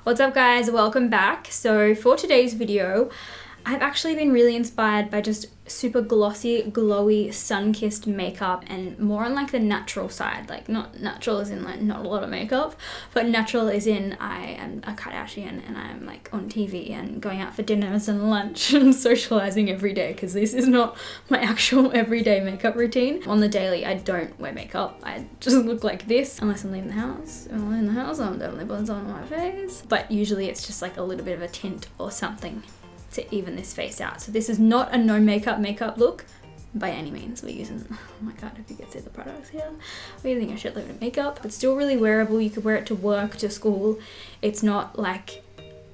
What's up guys, welcome back. So for today's video, I've actually been really inspired by just super glossy, glowy, sun-kissed makeup and more on like the natural side. Like not natural as in like not a lot of makeup, but natural as in I am a Kardashian and I'm like on TV and going out for dinners and lunch and socializing every day, because this is not my actual everyday makeup routine. On the daily, I don't wear makeup. I just look like this unless I'm leaving the house. When I'm in the house, I'm definitely putting something on my face. But usually it's just like a little bit of a tint or something to even this face out. So this is not a no makeup look by any means. We're using, oh my god, if you can see the products here, we're using a shitload of makeup. It's still really wearable. You could wear it to work, to school. It's not like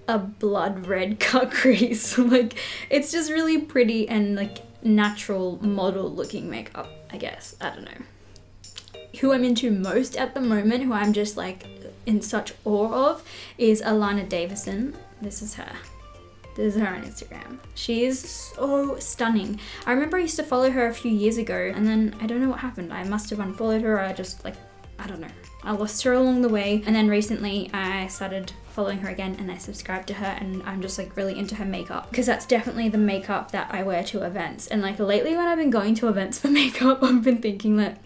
a blood red cut crease. Like it's just really pretty and like natural model looking makeup, I guess. I don't know. Who I'm into most at the moment, who I'm just like in such awe of, is Alana Davison. This is her. This is her on Instagram. She is so stunning. I remember I used to follow her a few years ago and then I don't know what happened. I must have unfollowed her or I just like, I don't know. I lost her along the way. And then recently I started following her again and I subscribed to her and I'm just like really into her makeup, because that's definitely the makeup that I wear to events. And like lately when I've been going to events for makeup, I've been thinking that,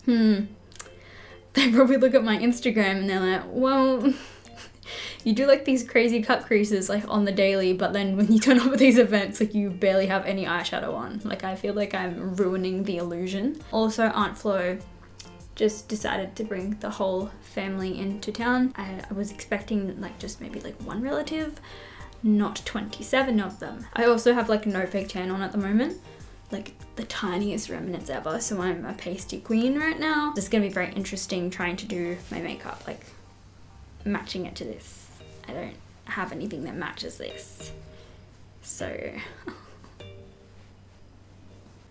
they probably look at my Instagram and they're like, well, you do like these crazy cut creases like on the daily, but then when you turn up at these events, like you barely have any eyeshadow on. Like I feel like I'm ruining the illusion. Also, Aunt Flo just decided to bring the whole family into town. I was expecting like just maybe like one relative, not 27 of them. I also have like no fake tan on at the moment, like the tiniest remnants ever. So I'm a pasty queen right now. It's gonna be very interesting trying to do my makeup, like matching it to this. I don't have anything that matches this. So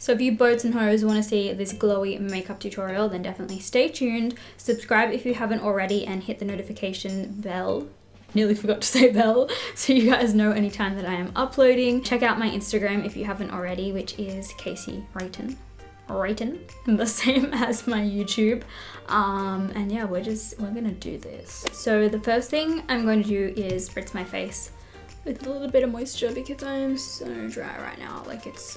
if you boats and hoes want to see this glowy makeup tutorial, then definitely stay tuned. Subscribe if you haven't already and hit the notification bell. Nearly forgot to say bell, so you guys know anytime that I am uploading. Check out my Instagram if you haven't already, which is Kasey Rayton. The same as my YouTube. And yeah, we're gonna do this. So the first thing I'm going to do is spritz my face with a little bit of moisture because I am so dry right now. Like it's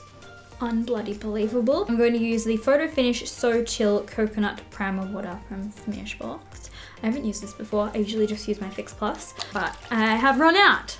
unbloody believable. I'm going to use the Photo Finish So Chill Coconut Primer Water from Smashbox. I haven't used this before. I usually just use my Fix Plus, but I have run out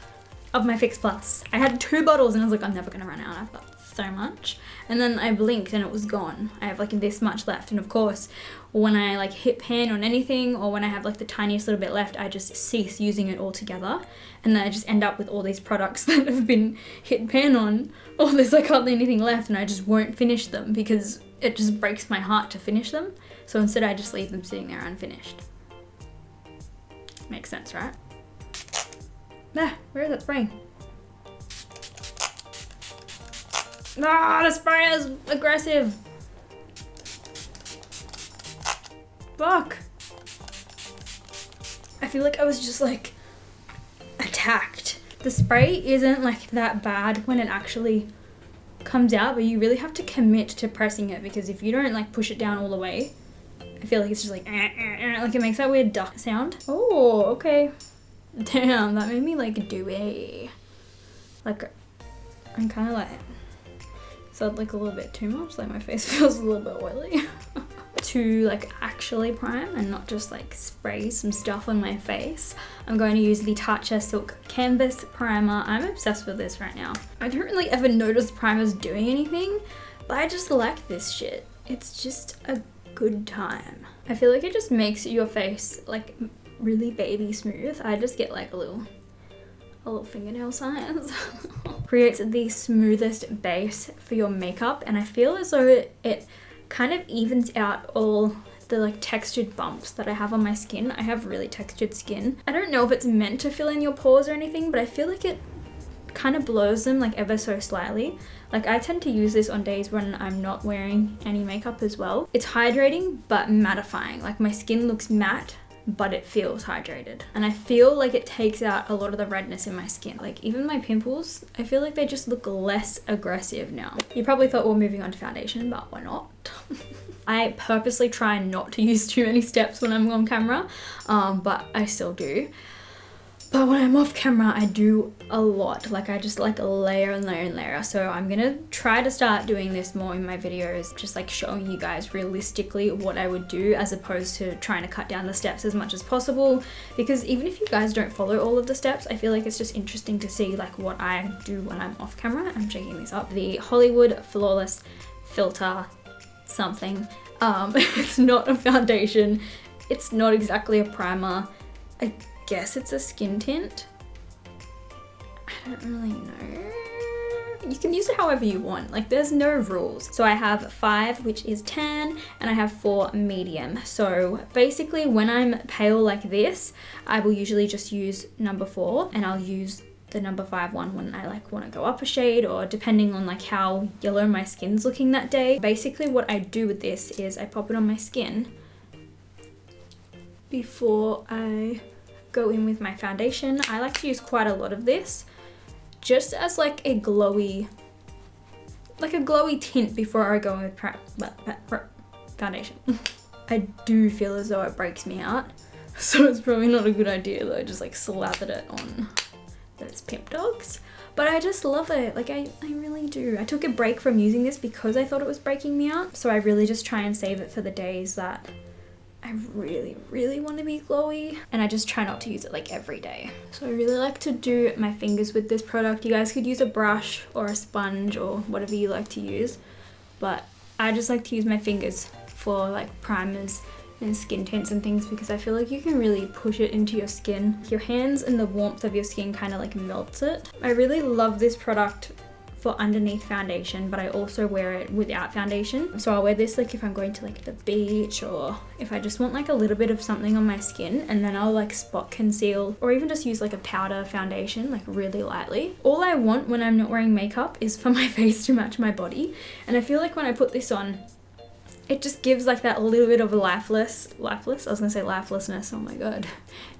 of my Fix Plus. I had 2 bottles and I was like, I'm never gonna run out. I've got so much. And then I blinked and it was gone. I have like this much left. And of course, when I like hit pan on anything or when I have like the tiniest little bit left, I just cease using it altogether. And then I just end up with all these products that have been hit pan on, or there's like hardly anything left and I just won't finish them because it just breaks my heart to finish them. So instead I just leave them sitting there unfinished. Makes sense, right? Ah, where is that spraying? Ah, the spray is aggressive. Fuck. I feel like I was just like attacked. The spray isn't like that bad when it actually comes out, but you really have to commit to pressing it, because if you don't like push it down all the way, I feel like it's just like it makes that weird duck sound. Oh, okay. Damn, that made me like dewy. Like I'm kind of like, is that like a little bit too much? Like my face feels a little bit oily. To like actually prime and not just like spray some stuff on my face, I'm going to use the Tatcha Silk Canvas Primer. I'm obsessed with this right now. I don't really ever notice primers doing anything, but I just like this shit. It's just a good time. I feel like it just makes your face like really baby smooth. I just get like a little fingernail size. Creates the smoothest base for your makeup, and I feel as though it kind of evens out all the like textured bumps that I have on my skin. I have really textured skin. I don't know if it's meant to fill in your pores or anything, but I feel like it kind of blows them like ever so slightly. Like I tend to use this on days when I'm not wearing any makeup as well. It's hydrating but mattifying. Like my skin looks matte, but it feels hydrated. And I feel like it takes out a lot of the redness in my skin. Like even my pimples, I feel like they just look less aggressive now. You probably thought we're moving on to foundation, but we're not. I purposely try not to use too many steps when I'm on camera, but I still do. when I'm off camera, I do a lot. Like I just like layer and layer and layer. So I'm gonna try to start doing this more in my videos, just like showing you guys realistically what I would do as opposed to trying to cut down the steps as much as possible. Because even if you guys don't follow all of the steps, I feel like it's just interesting to see like what I do when I'm off camera. I'm checking this up. The Hollywood Flawless Filter something. It's not a foundation. It's not exactly a primer. I guess it's a skin tint. I don't really know. You can use it however you want. Like there's no rules. So I have 5, which is tan, and I have 4 medium. So basically when I'm pale like this, I will usually just use number 4, and I'll use the number 5 one when I like want to go up a shade, or depending on like how yellow my skin's looking that day. Basically what I do with this is I pop it on my skin before I go in with my foundation. I like to use quite a lot of this just as like a glowy tint before I go in with foundation. I do feel as though it breaks me out, so it's probably not a good idea that I just like slathered it on those pimp dogs. But I just love it. Like I really do. I took a break from using this because I thought it was breaking me out. So I really just try and save it for the days that I really, really want to be glowy, and I just try not to use it like every day. So I really like to do my fingers with this product. You guys could use a brush or a sponge or whatever you like to use, but I just like to use my fingers for like primers and skin tints and things, because I feel like you can really push it into your skin. Your hands and the warmth of your skin kind of like melts it. I really love this product for underneath foundation, but I also wear it without foundation. So I'll wear this like if I'm going to like the beach, or if I just want like a little bit of something on my skin, and then I'll like spot conceal, or even just use like a powder foundation like really lightly. All I want when I'm not wearing makeup is for my face to match my body, and I feel like when I put this on, it just gives like that little bit of I was gonna say lifelessness, oh my god.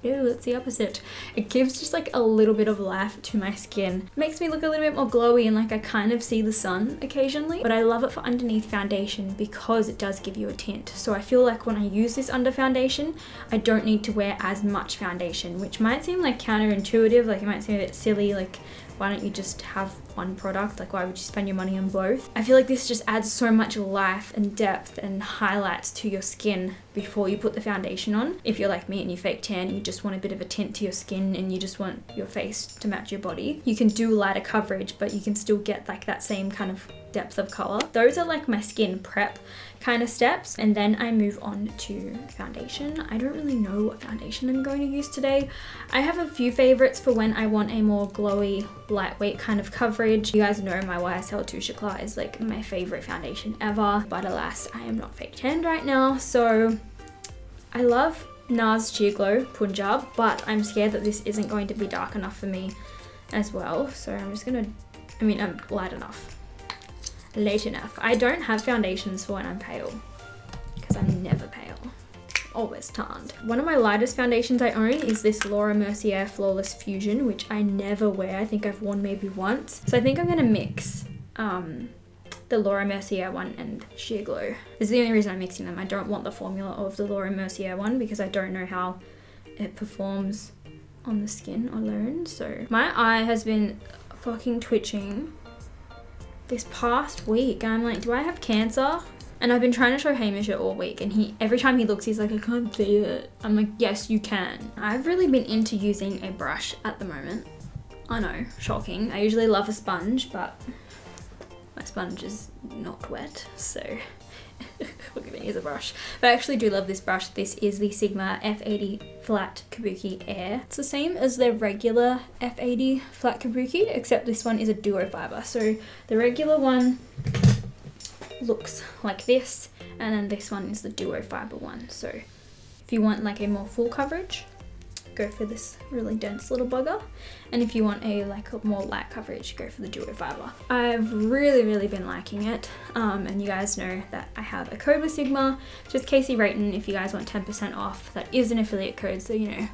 Ew, it's the opposite. It gives just like a little bit of life to my skin. It makes me look a little bit more glowy, and like I kind of see the sun occasionally. But I love it for underneath foundation because it does give you a tint. So I feel like when I use this under foundation, I don't need to wear as much foundation, which might seem like counterintuitive. Like it might seem a bit silly, like why don't you just have one product? Like why would you spend your money on both? I feel like this just adds so much life and depth and highlights to your skin before you put the foundation on. If you're like me and you fake tan, you just want a bit of a tint to your skin and you just want your face to match your body, you can do lighter coverage, but you can still get like that same kind of depth of color. Those are like my skin prep kind of steps, and then I move on to foundation. I don't really know what foundation I'm going to use today. I have a few favorites for when I want a more glowy, lightweight kind of coverage. You guys know my YSL Touche Eclat is like my favorite foundation ever, but alas, I am not fake tanned right now. So I love NARS Sheer Glow Punjab, but I'm scared that this isn't going to be dark enough for me as well. So I'm just gonna, I'm light enough. Late enough. I don't have foundations for when I'm pale, because I'm never pale, always tanned. One of my lightest foundations I own is this Laura Mercier Flawless Fusion, which I never wear. I think I've worn maybe once. So I think I'm gonna mix the Laura Mercier one and Sheer Glow. This is the only reason I'm mixing them. I don't want the formula of the Laura Mercier one because I don't know how it performs on the skin alone. So my eye has been fucking twitching this past week, and I'm like, do I have cancer? And I've been trying to show Hamish it all week, and every time he looks, he's like, I can't see it. I'm like, yes, you can. I've really been into using a brush at the moment. I know, shocking. I usually love a sponge, but my sponge is not wet, so we're gonna use a brush. But I actually do love this brush. This is the Sigma F80 Flat Kabuki Air. It's the same as their regular F80 Flat Kabuki, except this one is a duo fiber. So the regular one looks like this, and then this one is the duo fiber one. So if you want like a more full coverage, go for this really dense little bugger, and if you want a more light coverage, go for the duo fiber. I've really been liking it, and you guys know that I have a code with Sigma, just Kasey Rayton. If you guys want 10% off, that is an affiliate code, so you know,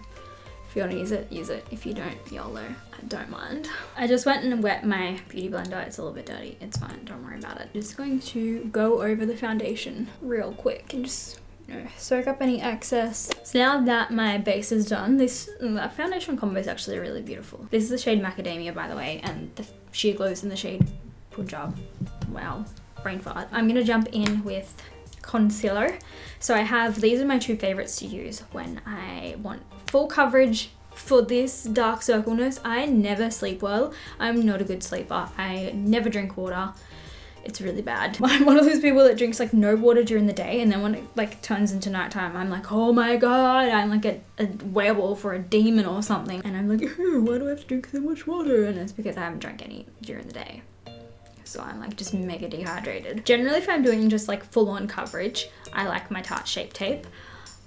if you want to use it, use it. If you don't, YOLO, I don't mind. I just went and wet my beauty blender. It's a little bit dirty, it's fine, don't worry about it. Just going to go over the foundation real quick and just soak up any excess. So now that my base is done, this foundation combo is actually really beautiful. This is the shade Macadamia, by the way, and the sheer glows in the shade Punjab. Wow, brain fart. I'm gonna jump in with concealer. So these are my two favorites to use when I want full coverage. For this dark circleness, I never sleep well. I'm not a good sleeper. I never drink water. It's really bad. I'm one of those people that drinks like no water during the day, and then when it like turns into nighttime, I'm like, oh my god, I'm like a werewolf or a demon or something. And I'm like, why do I have to drink so much water? And it's because I haven't drank any during the day. So I'm like just mega dehydrated. Generally, if I'm doing just like full on coverage, I like my Tarte Shape Tape.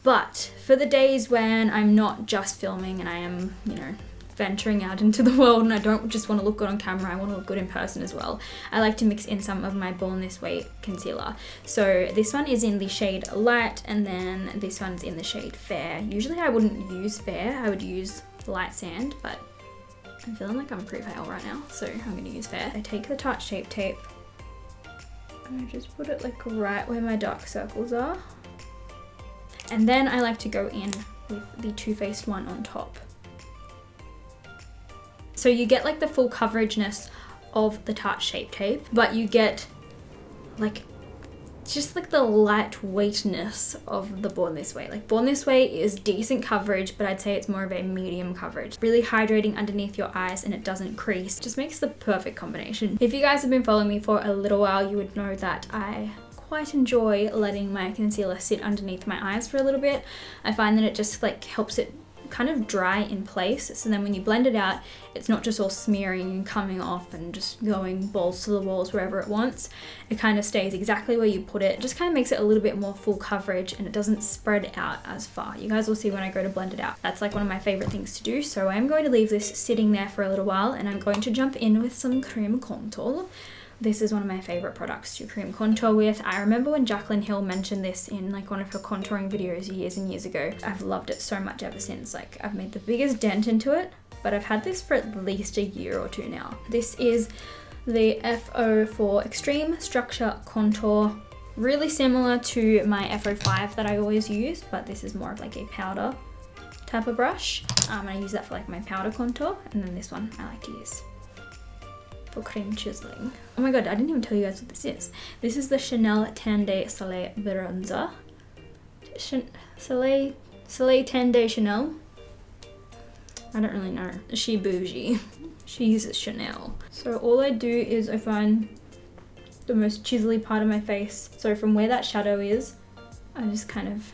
But for the days when I'm not just filming and I am, you know, venturing out into the world and I don't just want to look good on camera, I want to look good in person as well, I like to mix in some of my Born This Way concealer. So this one is in the shade Light, and then this one's in the shade Fair. Usually I wouldn't use Fair, I would use Light Sand, but I'm feeling like I'm pretty pale right now, so I'm going to use Fair. I take the Tarte Shape Tape and I just put it like right where my dark circles are. And then I like to go in with the Too Faced one on top. So you get like the full coverageness of the Tarte Shape Tape, but you get like just like the lightweightness of the Born This Way. Like Born This Way is decent coverage, but I'd say it's more of a medium coverage. Really hydrating underneath your eyes and it doesn't crease. Just makes the perfect combination. If you guys have been following me for a little while, you would know that I quite enjoy letting my concealer sit underneath my eyes for a little bit. I find that it just like helps it kind of dry in place, so then when you blend it out, it's not just all smearing and coming off and just going balls to the walls wherever it wants. It kind of stays exactly where you put it. It just kind of makes it a little bit more full coverage and it doesn't spread out as far. You guys will see when I go to blend it out. That's like one of my favorite things to do. So I'm going to leave this sitting there for a little while and I'm going to jump in with some cream contour. This is one of my favorite products to cream contour with. I remember when Jaclyn Hill mentioned this in like one of her contouring videos years and years ago. I've loved it so much ever since. Like I've made the biggest dent into it, but I've had this for at least a year or two now. This is the FO4 Extreme Structure Contour. Really similar to my FO5 that I always use, but this is more of like a powder type of brush. I use that for like my powder contour, and then this one I like to use for cream chiseling. Oh my god, I didn't even tell you guys what this is. This is the Chanel Tan de Soleil Bronzer. Soleil Tan de Chanel. I don't really know. She bougie. She uses Chanel. So all I do is I find the most chiselly part of my face. So from where that shadow is, I just kind of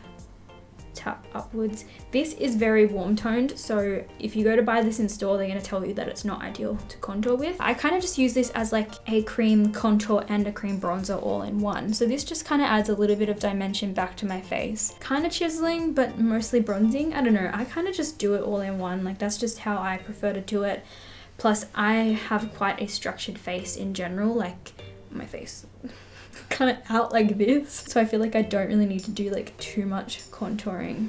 tap upwards. This is very warm toned, so if you go to buy this in store, they're going to tell you that it's not ideal to contour with. I kind of just use this as like a cream contour and a cream bronzer all in one. So this just kind of adds a little bit of dimension back to my face. Kind of chiseling, but mostly bronzing. I don't know. I kind of just do it all in one. Like that's just how I prefer to do it. Plus I have quite a structured face in general, like my face kind of out like this, so I feel like I don't really need to do like too much contouring,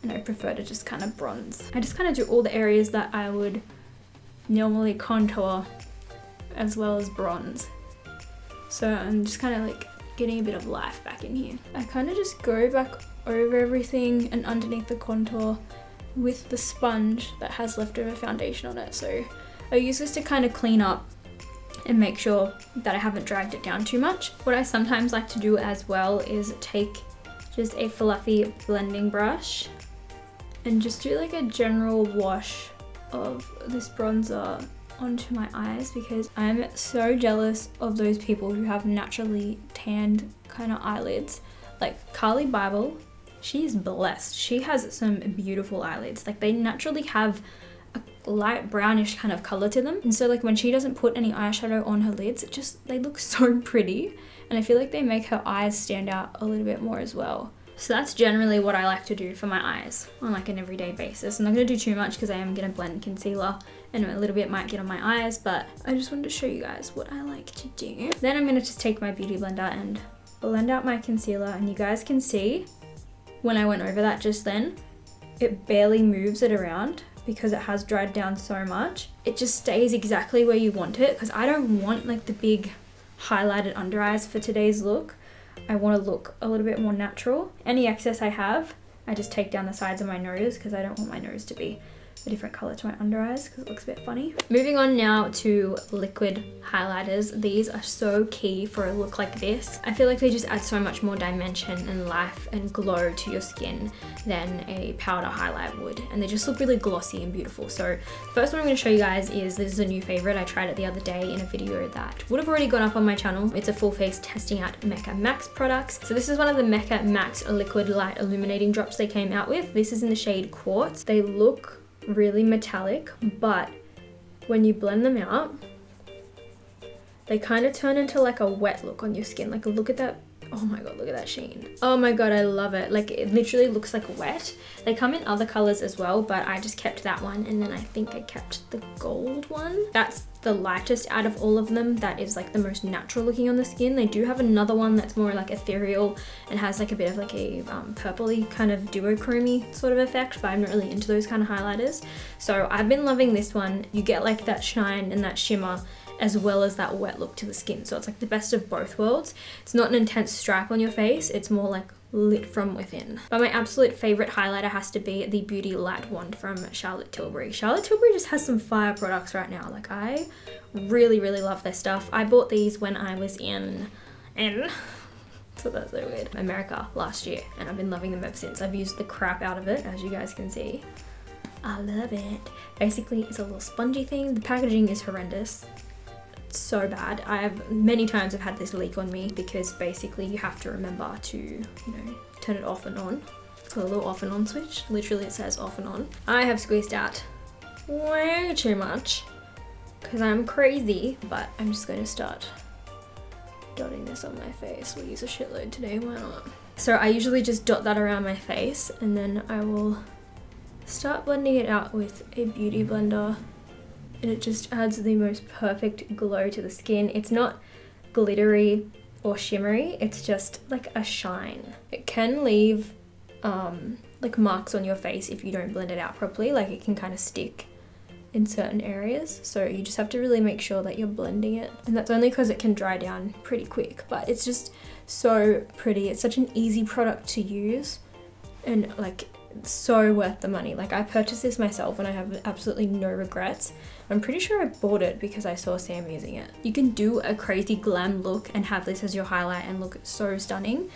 and I prefer to just kind of bronze. I just kind of do all the areas that I would normally contour as well as bronze, so I'm just kind of like getting a bit of life back in here. I kind of just go back over everything and underneath the contour with the sponge that has leftover foundation on it. So I use this to kind of clean up and make sure that I haven't dragged it down too much. What I sometimes like to do as well is take just a fluffy blending brush and just do like a general wash of this bronzer onto my eyes, because I'm so jealous of those people who have naturally tanned kind of eyelids. Like Carly Bible, she is blessed. She has some beautiful eyelids. Like they naturally have a light brownish kind of color to them, and so like when she doesn't put any eyeshadow on her lids, it just, they look so pretty, and I feel like they make her eyes stand out a little bit more as well. So that's generally what I like to do for my eyes on like an everyday basis. I'm not going to do too much because I am going to blend concealer and a little bit might get on my eyes, but I just wanted to show you guys what I like to do. Then I'm going to just take my beauty blender and blend out my concealer, and you guys can see when I went over that just then, it barely moves it around because it has dried down so much. It just stays exactly where you want it, because I don't want like the big highlighted under eyes for today's look. I want to look a little bit more natural. Any excess I have, I just take down the sides of my nose because I don't want my nose to be a different color to my under eyes because it looks a bit funny. Moving on now to liquid highlighters. These are so key for a look like this. I feel like they just add so much more dimension and life and glow to your skin than a powder highlight would, and they just look really glossy and beautiful. So the first one I'm going to show you guys is, this is a new favorite. I tried it the other day in a video that would have already gone up on my channel. It's a full face testing out Mecca Max products. So this is one of the Mecca Max liquid light illuminating drops they came out with. This is in the shade Quartz. They look really metallic, but when you blend them out, they kind of turn into like a wet look on your skin. Like, look at that. Oh my god, look at that sheen. Oh my god, I love it. Like, it literally looks like wet. They come in other colors as well, but I just kept that one, and then I think I kept the gold one. That's the lightest out of all of them. That is like the most natural looking on the skin. They do have another one that's more like ethereal and has like a bit of like a purpley kind of duochrome sort of effect, but I'm not really into those kind of highlighters. So I've been loving this one. You get like that shine and that shimmer as well as that wet look to the skin. So it's like the best of both worlds. It's not an intense stripe on your face. It's more like lit from within. But my absolute favorite highlighter has to be the Beauty Light Wand from Charlotte Tilbury. Charlotte Tilbury just has some fire products right now. Like, I really, really love their stuff. I bought these when I was in so that's so weird, America last year, and I've been loving them ever since. I've used the crap out of it, as you guys can see. I love it. Basically, it's a little spongy thing. The packaging is horrendous. So bad. I have many times I've had this leak on me because basically you have to remember to, you know, turn it off and on. It's got a little off and on switch. Literally it says off and on. I have squeezed out way too much because I'm crazy, but I'm just going to start dotting this on my face. We'll use a shitload today, why not? So I usually just dot that around my face, and then I will start blending it out with a beauty blender. And it just adds the most perfect glow to the skin. It's not glittery or shimmery, it's just like a shine. It can leave like marks on your face if you don't blend it out properly. Like, it can kind of stick in certain areas, so you just have to really make sure that you're blending it, and that's only because it can dry down pretty quick. But it's just so pretty. It's such an easy product to use, and like so worth the money. Like, I purchased this myself and I have absolutely no regrets. I'm pretty sure I bought it because I saw Sam using it. You can do a crazy glam look and have this as your highlight and look so stunning,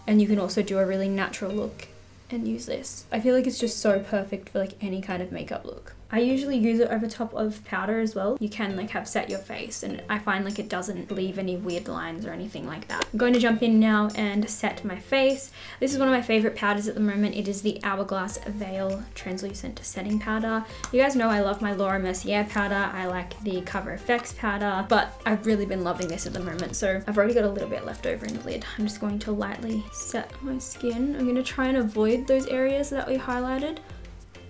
and you can also do a really natural look and use this. I feel like it's just so perfect for like any kind of makeup look. I usually use it over top of powder as well. You can like have set your face, and I find like it doesn't leave any weird lines or anything like that. I'm going to jump in now and set my face. This is one of my favorite powders at the moment. It is the Hourglass Veil Translucent Setting Powder. You guys know I love my Laura Mercier powder. I like the Cover FX powder, but I've really been loving this at the moment. So I've already got a little bit left over in the lid. I'm just going to lightly set my skin. I'm going to try and avoid those areas that we highlighted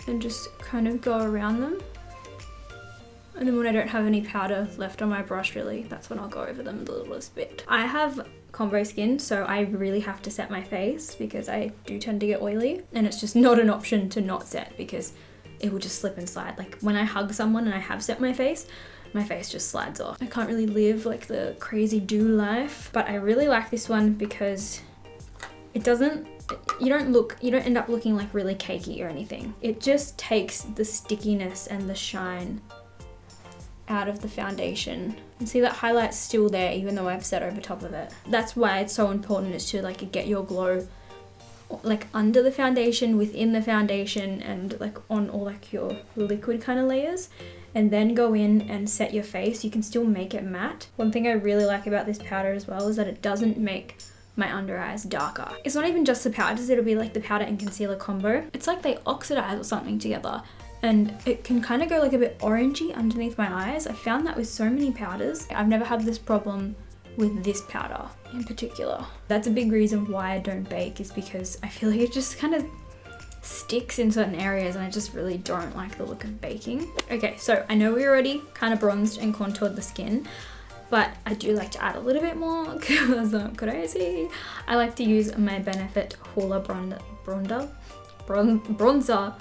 and just kind of go around them. And then when I don't have any powder left on my brush, really, that's when I'll go over them the littlest bit. I have combo skin, so I really have to set my face because I do tend to get oily, and it's just not an option to not set because it will just slip and slide. Like, when I hug someone and I have set my face just slides off. I can't really live like the crazy do life, but I really like this one because it doesn't, you don't end up looking like really cakey or anything. It just takes the stickiness and the shine out of the foundation. And see, that highlight's still there even though I've set over top of it. That's why it's so important, is to like get your glow like under the foundation, within the foundation, and like on all like your liquid kind of layers, and then go in and set your face. You can still make it matte. One thing I really like about this powder as well is that it doesn't make my under eyes darker. It's not even just the powders, it'll be like the powder and concealer combo. It's like they oxidize or something together, and it can kind of go like a bit orangey underneath my eyes. I found that with so many powders. I've never had this problem with this powder in particular. That's a big reason why I don't bake, is because I feel like it just kind of sticks in certain areas, and I just really don't like the look of baking. Okay, so I know we already kind of bronzed and contoured the skin, but I do like to add a little bit more because I'm crazy. I like to use my Benefit Hoola bronzer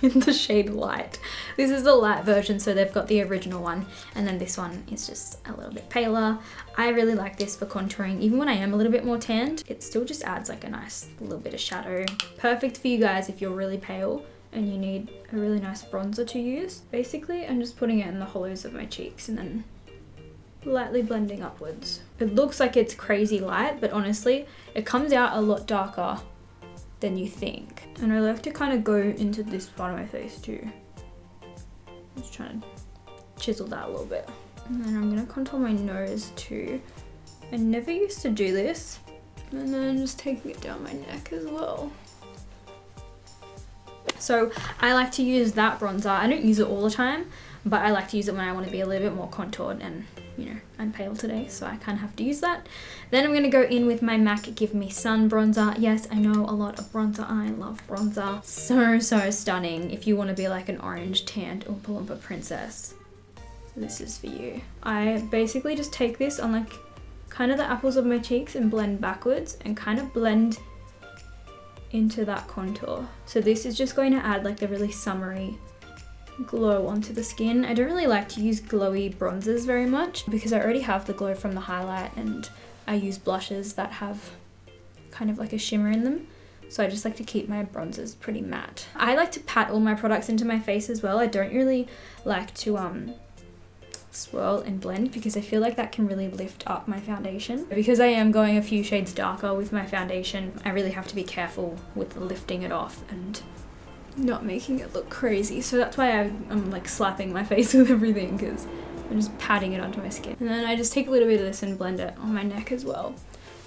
in the shade Light. This is the light version, so they've got the original one, and then this one is just a little bit paler. I really like this for contouring. Even when I am a little bit more tanned, it still just adds like a nice little bit of shadow. Perfect for you guys if you're really pale and you need a really nice bronzer to use. Basically, I'm just putting it in the hollows of my cheeks and then lightly blending upwards. It looks like it's crazy light, but honestly, it comes out a lot darker than you think. And I like to kind of go into this part of my face too. Just trying to chisel that a little bit. And then I'm gonna contour my nose too. I never used to do this. And then just taking it down my neck as well. So I like to use that bronzer. I don't use it all the time, but I like to use it when I want to be a little bit more contoured, and you know, I'm pale today, so I kind of have to use that. Then I'm going to go in with my MAC Give Me Sun bronzer. Yes, I know a lot of bronzer. I love bronzer. So stunning. If you want to be like an orange tanned Oompa Loompa princess, this is for you. I basically just take this on like kind of the apples of my cheeks and blend backwards and kind of blend into that contour. So this is just going to add like the really summery glow onto the skin. I don't really like to use glowy bronzers very much because I already have the glow from the highlight, and I use blushes that have kind of like a shimmer in them. So I just like to keep my bronzers pretty matte. I like to pat all my products into my face as well. I don't really like to swirl and blend because I feel like that can really lift up my foundation. Because I am going a few shades darker with my foundation, I really have to be careful with lifting it off and not making it look crazy. So that's why I'm like slapping my face with everything, because I'm just patting it onto my skin. And then I just take a little bit of this and blend it on my neck as well.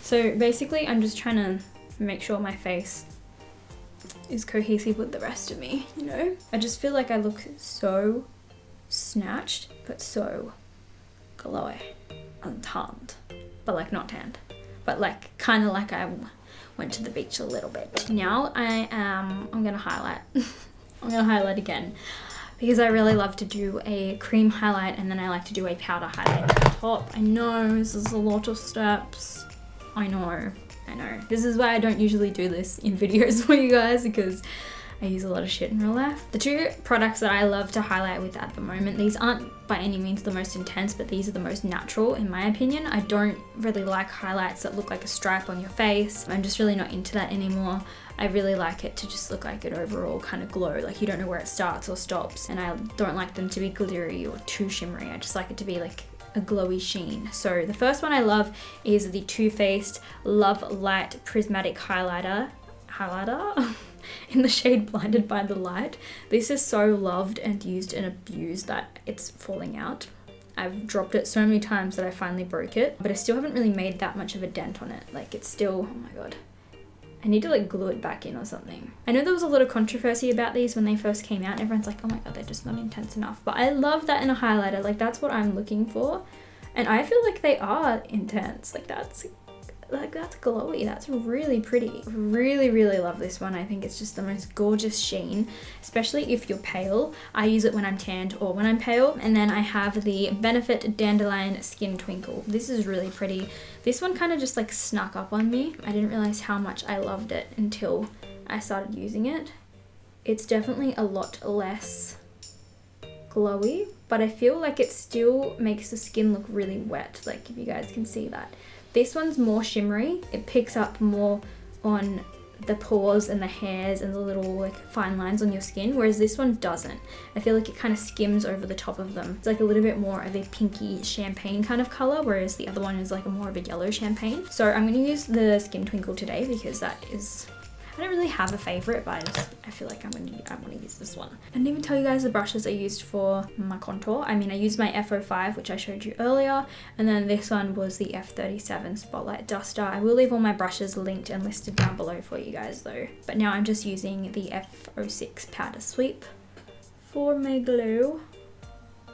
So basically I'm just trying to make sure my face is cohesive with the rest of me, you know? I just feel like I look so snatched, but so glowy and tanned, but like not tanned, but like kind of like I went to the beach a little bit. Now I'm gonna highlight. I'm gonna highlight again because I really love to do a cream highlight, and then I like to do a powder highlight at the top. I know this is a lot of steps. I know. This is why I don't usually do this in videos for you guys, because I use a lot of shit in real life. The two products that I love to highlight with at the moment, these aren't by any means the most intense, but these are the most natural in my opinion. I don't really like highlights that look like a stripe on your face. I'm just really not into that anymore. I really like it to just look like an overall kind of glow, like you don't know where it starts or stops. And I don't like them to be glittery or too shimmery. I just like it to be like a glowy sheen. So the first one I love is the Too Faced Love Light Prismatic Highlighter in the shade Blinded by the Light. This is so loved and used and abused that it's falling out. I've dropped it so many times that I finally broke it, but I still haven't really made that much of a dent on it. Like it's still, oh my god. I need to like glue it back in or something. I know there was a lot of controversy about these when they first came out. Everyone's like, oh my god, they're just not intense enough. But I love that in a highlighter. Like that's what I'm looking for. And I feel like they are intense. Like that's glowy. That's really pretty. Really love this one. I think it's just the most gorgeous sheen, especially if you're pale. I use it when I'm tanned or when I'm pale. And then I have the Benefit Dandelion Skin Twinkle. This is really pretty. This one kind of just like snuck up on me. I didn't realize how much I loved it until I started using it. It's definitely a lot less glowy, but I feel like it still makes the skin look really wet. Like if you guys can see that. This one's more shimmery. It picks up more on the pores and the hairs and the little like fine lines on your skin, whereas this one doesn't. I feel like it kind of skims over the top of them. It's like a little bit more of a pinky champagne kind of color, whereas the other one is like a more of a yellow champagne. So I'm going to use the Skin Twinkle today because that is, I don't really have a favorite, but I feel like I'm gonna use this one. I didn't even tell you guys the brushes I used for my contour. I mean, I used my F05, which I showed you earlier, and then this one was the F37 Spotlight Duster. I will leave all my brushes linked and listed down below for you guys though. But now I'm just using the F06 Powder Sweep for my glow.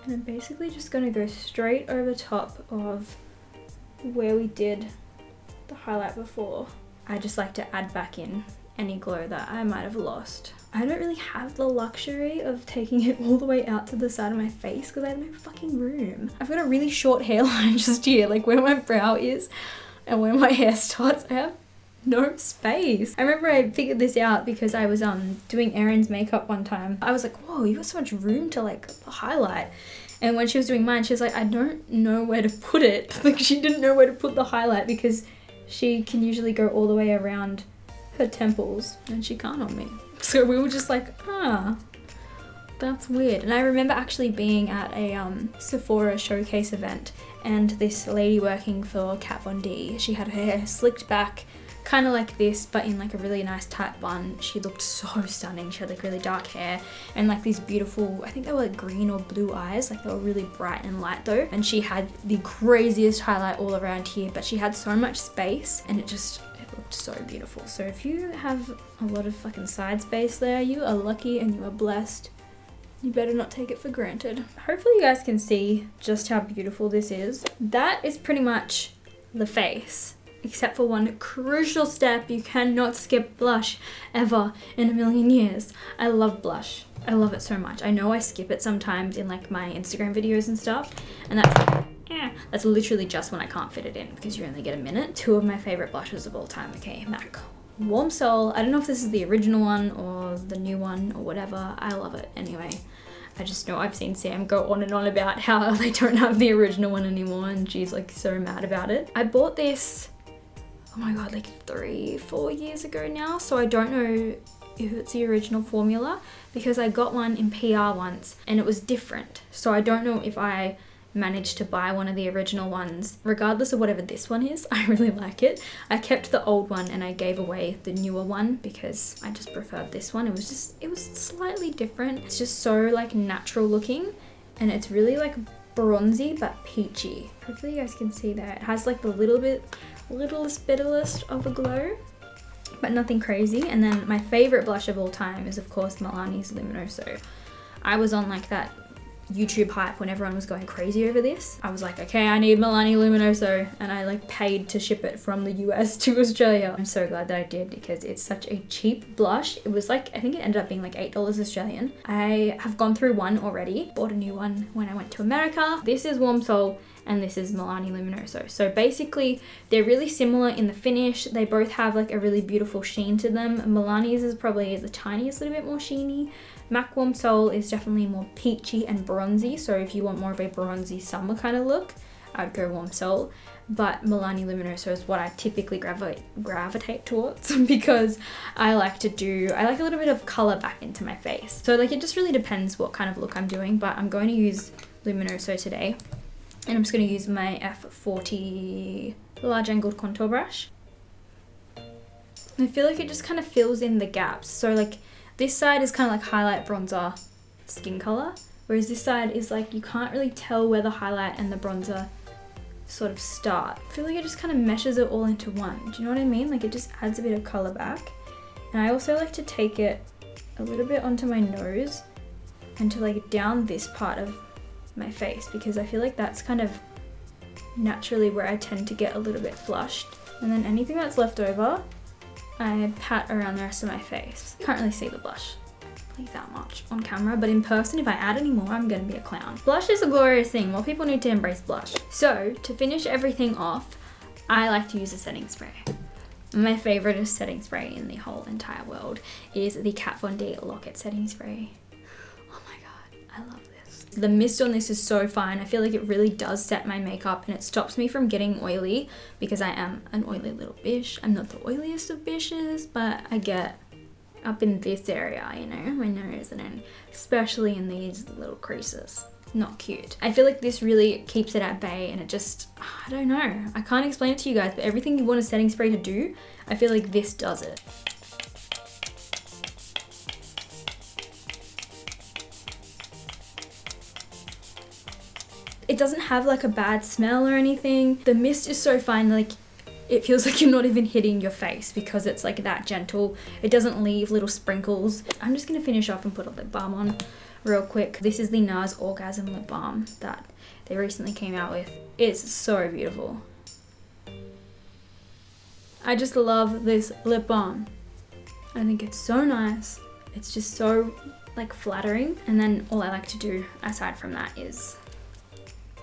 And I'm basically just gonna go straight over top of where we did the highlight before. I just like to add back in any glow that I might have lost. I don't really have the luxury of taking it all the way out to the side of my face because I have no fucking room. I've got a really short hairline just here, like where my brow is and where my hair starts. I have no space. I remember I figured this out because I was doing Erin's makeup one time. I was like, whoa, you got so much room to like highlight. And when she was doing mine, she was like, I don't know where to put it. Like she didn't know where to put the highlight because she can usually go all the way around her temples and she can't on me. So we were just like, that's weird. And I remember actually being at a Sephora showcase event, and this lady working for Kat Von D, she had her hair slicked back kind of like this, but in like a really nice tight bun. She looked so stunning. She had like really dark hair and like these beautiful, I think they were like green or blue eyes, like they were really bright and light though. And she had the craziest highlight all around here, but she had so much space and it looked so beautiful. So if you have a lot of fucking side space there, you are lucky and you are blessed. You better not take it for granted. Hopefully you guys can see just how beautiful this is. That is pretty much the face, except for one crucial step. You cannot skip blush ever in a million years. I love blush. I love it so much. I know I skip it sometimes in like my Instagram videos and stuff, and that's literally just when I can't fit it in because you only get a minute. Two of my favorite blushes of all time, okay, MAC Warm Soul. I don't know if this is the original one or the new one or whatever. I love it anyway. I just know I've seen Sam go on and on about how they don't have the original one anymore and she's like so mad about it. I bought this, oh my god, like 3-4 years ago now, so I don't know if it's the original formula because I got one in PR once and it was different. So I don't know if I managed to buy one of the original ones. Regardless of whatever this one is, I really like it. I kept the old one and I gave away the newer one because I just preferred this one. It was slightly different. It's just so like natural looking and it's really like bronzy but peachy. Hopefully you guys can see that. It has like the littlest bitterest of a glow, but nothing crazy. And then my favorite blush of all time is of course Milani's Luminoso. I was on like that YouTube hype when everyone was going crazy over this. I was like, okay, I need Milani Luminoso, and I like paid to ship it from the US to Australia. I'm so glad that I did because it's such a cheap blush. It was like, I think it ended up being like $8 Australian. I have gone through one already, bought a new one when I went to America. This is Warm Soul and this is Milani Luminoso. So basically they're really similar in the finish. They both have like a really beautiful sheen to them. Milani's is probably the tiniest little bit more sheeny. MAC Warm Soul is definitely more peachy and bronzy, so if you want more of a bronzy summer kind of look, I'd go Warm Soul. But Milani Luminoso is what I typically gravitate towards because I like a little bit of color back into my face. So like it just really depends what kind of look I'm doing, but I'm going to use Luminoso today. And I'm just going to use my F40 large angled contour brush. I feel like it just kind of fills in the gaps. So like this side is kind of like highlight bronzer skin color, whereas this side is like you can't really tell where the highlight and the bronzer sort of start. I feel like it just kind of meshes it all into one. Do you know what I mean? Like it just adds a bit of color back. And I also like to take it a little bit onto my nose and to like down this part of my face because I feel like that's kind of naturally where I tend to get a little bit flushed. And then anything that's left over, I pat around the rest of my face. Can't really see the blush like that much on camera, but in person, if I add any more, I'm gonna be a clown. Blush is a glorious thing. More people need to embrace blush. So to finish everything off, I like to use a setting spray. My favorite setting spray in the whole entire world is the Kat Von D Lock-It setting spray. Oh my god, I love this. The mist on this is so fine. I feel like it really does set my makeup and it stops me from getting oily because I am an oily little bish. I'm not the oiliest of bishes, but I get up in this area, you know, my nose, and then especially in these little creases. Not cute. I feel like this really keeps it at bay and it just, I don't know. I can't explain it to you guys, but everything you want a setting spray to do, I feel like this does it. It doesn't have like a bad smell or anything. The mist is so fine, like it feels like you're not even hitting your face because it's like that gentle. It doesn't leave little sprinkles. I'm just gonna finish off and put a lip balm on real quick. This is the NARS Orgasm Lip Balm that they recently came out with. It's so beautiful. I just love this lip balm. I think it's so nice. It's just so like flattering. And then all I like to do aside from that is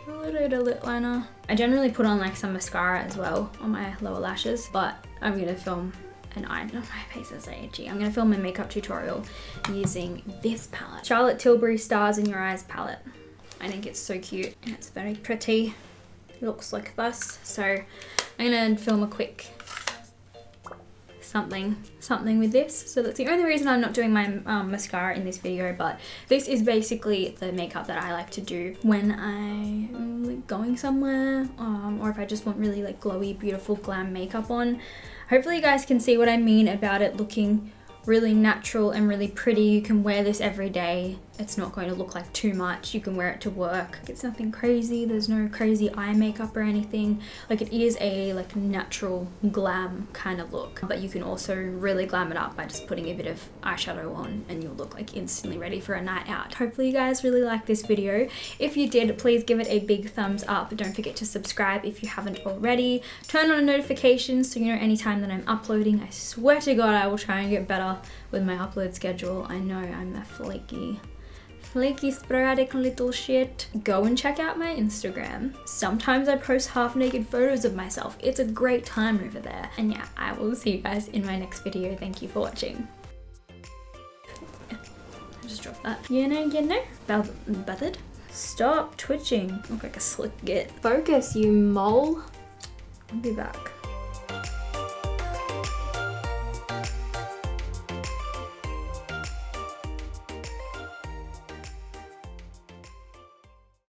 a little bit of lip liner. I generally put on like some mascara as well on my lower lashes, but I'm gonna film an eye, no, my face is so itchy. I'm gonna film a makeup tutorial using this palette. Charlotte Tilbury Stars in Your Eyes palette. I think it's so cute and it's very pretty. It looks like this. So I'm gonna film a quick something with this. So that's the only reason I'm not doing my mascara in this video, but this is basically the makeup that I like to do when I'm like going somewhere, or if I just want really like glowy, beautiful glam makeup on. Hopefully you guys can see what I mean about it looking really natural and really pretty. You can wear this every day. It's not going to look like too much. You can wear it to work. It's nothing crazy. There's no crazy eye makeup or anything. Like, it is a like natural glam kind of look, but you can also really glam it up by just putting a bit of eyeshadow on and you'll look like instantly ready for a night out. Hopefully you guys really like this video. If you did, please give it a big thumbs up. Don't forget to subscribe if you haven't already. Turn on notifications so you know anytime that I'm uploading. I swear to God, I will try and get better with my upload schedule. I know I'm a flaky, sporadic little shit. Go and check out my Instagram. Sometimes I post half naked photos of myself. It's a great time over there. And yeah, I will see you guys in my next video. Thank you for watching. I just dropped that. You know, bothered. Stop twitching. Look like a slick git. Focus, you mole. I'll be back.